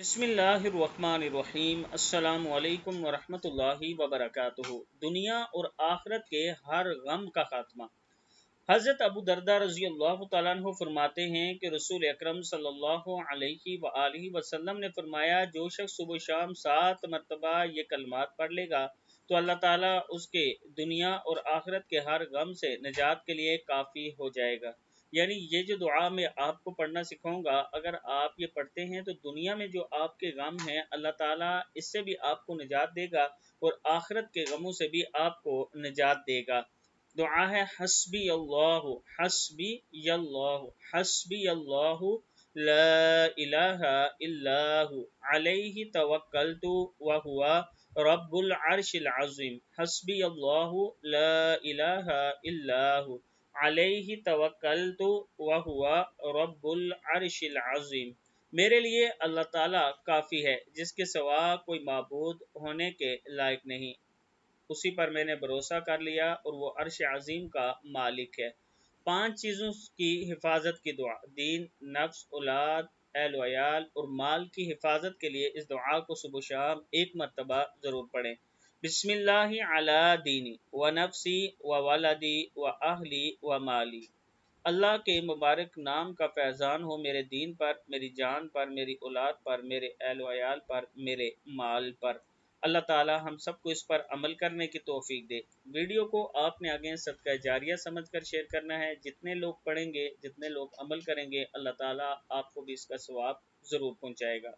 بسم اللہ الرحمن الرحیم۔ السلام علیکم ورحمۃ اللہ وبرکاتہ۔ دنیا اور آخرت کے ہر غم کا خاتمہ۔ حضرت ابو درداء رضی اللہ تعالیٰ عنہ فرماتے ہیں کہ رسول اکرم صلی اللہ علیہ وآلہ وسلم نے فرمایا، جو شخص صبح و شام 7 مرتبہ یہ کلمات پڑھ لے گا تو اللہ تعالیٰ اس کے دنیا اور آخرت کے ہر غم سے نجات کے لیے کافی ہو جائے گا۔ یعنی یہ جو دعا میں آپ کو پڑھنا سکھاؤں گا، اگر آپ یہ پڑھتے ہیں تو دنیا میں جو آپ کے غم ہیں اللہ تعالیٰ اس سے بھی آپ کو نجات دے گا اور آخرت کے غموں سے بھی آپ کو نجات دے گا۔ دعا ہے حسبی اللہ، حسبی اللہ، حسبی اللہ، لا الہ الا ہو، علیہ توکلت وہو رب العرش العظیم۔ حسبی اللہ، لا الہ الا ہو، علیہ توکلت وہو رب العرش العظیم۔ میرے لیے اللہ تعالیٰ کافی ہے، جس کے سوا کوئی معبود ہونے کے لائق نہیں۔ اسی پر میں نے بھروسہ کر لیا اور وہ عرش عظیم کا مالک ہے۔ 5 چیزوں کی حفاظت کی دعا۔ دین، نفس، اولاد، اہل و عیال اور مال کی حفاظت کے لیے اس دعا کو صبح و شام 1 مرتبہ ضرور پڑھیں۔ بسم اللہ علی دینی و نفسی و ولدی و اہلی و مالی۔ اللہ کے مبارک نام کا فیضان ہو میرے دین پر، میری جان پر، میری اولاد پر، میرے اہل و عیال پر، میرے مال پر۔ اللہ تعالی ہم سب کو اس پر عمل کرنے کی توفیق دے۔ ویڈیو کو آپ نے آگے صدقہ جاریہ سمجھ کر شیئر کرنا ہے۔ جتنے لوگ پڑھیں گے، جتنے لوگ عمل کریں گے، اللہ تعالی آپ کو بھی اس کا ثواب ضرور پہنچائے گا۔